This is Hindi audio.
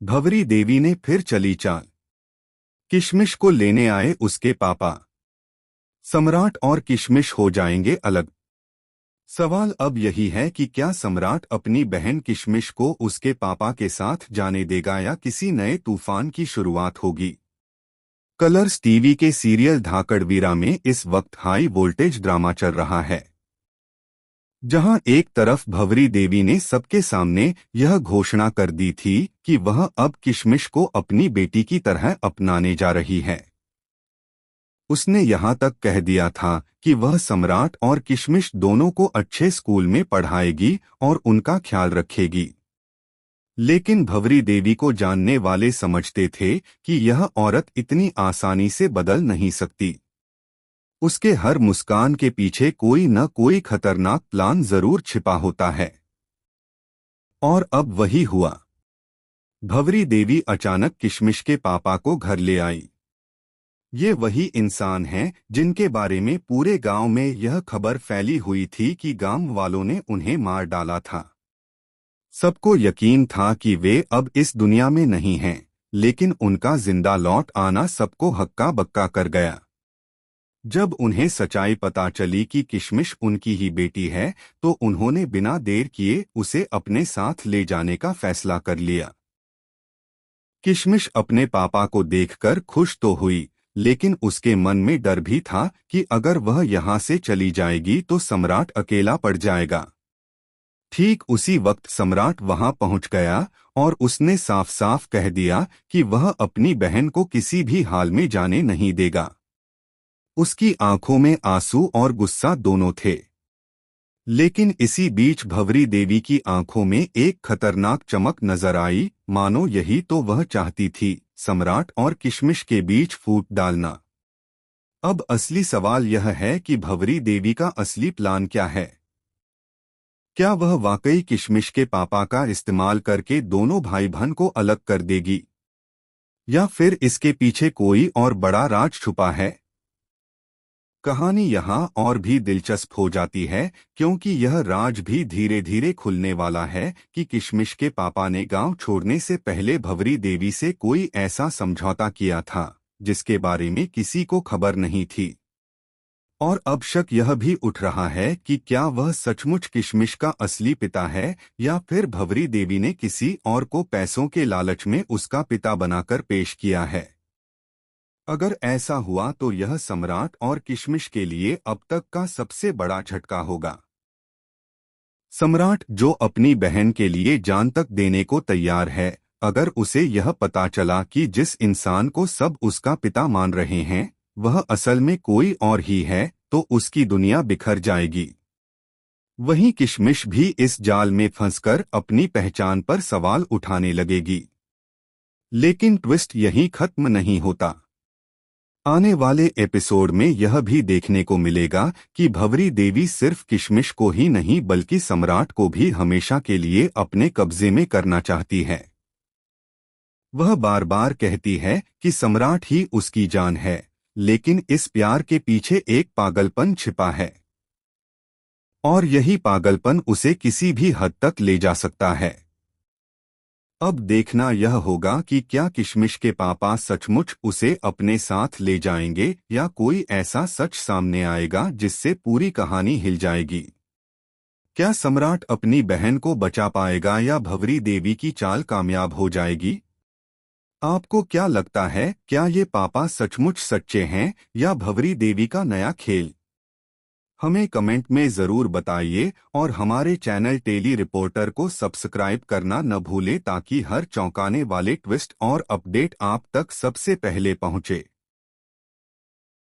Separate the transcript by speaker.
Speaker 1: भंवरी देवी ने फिर चली चाल। किशमिश को लेने आए उसके पापा। सम्राट और किशमिश हो जाएंगे अलग। सवाल अब यही है कि क्या सम्राट अपनी बहन किशमिश को उसके पापा के साथ जाने देगा या किसी नए तूफान की शुरुआत होगी। कलर्स टीवी के सीरियल धाकड़वीरा में इस वक्त हाई वोल्टेज ड्रामा चल रहा है, जहां एक तरफ भंवरी देवी ने सबके सामने यह घोषणा कर दी थी कि वह अब किशमिश को अपनी बेटी की तरह अपनाने जा रही है। उसने यहां तक कह दिया था कि वह सम्राट और किशमिश दोनों को अच्छे स्कूल में पढ़ाएगी और उनका ख्याल रखेगी। लेकिन भंवरी देवी को जानने वाले समझते थे कि यह औरत इतनी आसानी से बदल नहीं सकती। उसके हर मुस्कान के पीछे कोई न कोई खतरनाक प्लान जरूर छिपा होता है। और अब वही हुआ। भंवरी देवी अचानक किशमिश के पापा को घर ले आई। ये वही इंसान हैं जिनके बारे में पूरे गांव में यह खबर फैली हुई थी कि गांव वालों ने उन्हें मार डाला था। सबको यकीन था कि वे अब इस दुनिया में नहीं हैं, लेकिन उनका जिंदा लौट आना सबको हक्का बक्का कर गया। जब उन्हें सच्चाई पता चली कि किशमिश उनकी ही बेटी है, तो उन्होंने बिना देर किए उसे अपने साथ ले जाने का फैसला कर लिया। किशमिश अपने पापा को देखकर खुश तो हुई, लेकिन उसके मन में डर भी था कि अगर वह यहाँ से चली जाएगी तो सम्राट अकेला पड़ जाएगा। ठीक उसी वक्त सम्राट वहां पहुंच गया और उसने साफ साफ कह दिया कि वह अपनी बहन को किसी भी हाल में जाने नहीं देगा। उसकी आंखों में आंसू और गुस्सा दोनों थे। लेकिन इसी बीच भंवरी देवी की आंखों में एक खतरनाक चमक नजर आई, मानो यही तो वह चाहती थी, सम्राट और किशमिश के बीच फूट डालना। अब असली सवाल यह है कि भंवरी देवी का असली प्लान क्या है। क्या वह वाकई किशमिश के पापा का इस्तेमाल करके दोनों भाई बहन को अलग कर देगी, या फिर इसके पीछे कोई और बड़ा राज छुपा है। कहानी यहाँ और भी दिलचस्प हो जाती है, क्योंकि यह राज भी धीरे धीरे खुलने वाला है कि किशमिश के पापा ने गांव छोड़ने से पहले भंवरी देवी से कोई ऐसा समझौता किया था जिसके बारे में किसी को खबर नहीं थी। और अब शक यह भी उठ रहा है कि क्या वह सचमुच किशमिश का असली पिता है, या फिर भंवरी देवी ने किसी और को पैसों के लालच में उसका पिता बनाकर पेश किया है। अगर ऐसा हुआ तो यह सम्राट और किशमिश के लिए अब तक का सबसे बड़ा झटका होगा। सम्राट, जो अपनी बहन के लिए जान तक देने को तैयार है, अगर उसे यह पता चला कि जिस इंसान को सब उसका पिता मान रहे हैं वह असल में कोई और ही है, तो उसकी दुनिया बिखर जाएगी। वहीं किशमिश भी इस जाल में फंसकर अपनी पहचान पर सवाल उठाने लगेगी। लेकिन ट्विस्ट यहीं खत्म नहीं होता। आने वाले एपिसोड में यह भी देखने को मिलेगा कि भंवरी देवी सिर्फ किशमिश को ही नहीं बल्कि सम्राट को भी हमेशा के लिए अपने कब्जे में करना चाहती है। वह बार बार कहती है कि सम्राट ही उसकी जान है, लेकिन इस प्यार के पीछे एक पागलपन छिपा है, और यही पागलपन उसे किसी भी हद तक ले जा सकता है। अब देखना यह होगा कि क्या किशमिश के पापा सचमुच उसे अपने साथ ले जाएंगे, या कोई ऐसा सच सामने आएगा जिससे पूरी कहानी हिल जाएगी। क्या सम्राट अपनी बहन को बचा पाएगा या भंवरी देवी की चाल कामयाब हो जाएगी। आपको क्या लगता है, क्या ये पापा सचमुच सच्चे हैं या भंवरी देवी का नया खेल। हमें कमेंट में ज़रूर बताइए और हमारे चैनल टेली रिपोर्टर को सब्सक्राइब करना न भूलें ताकि हर चौंकाने वाले ट्विस्ट और अपडेट आप तक सबसे पहले पहुंचे।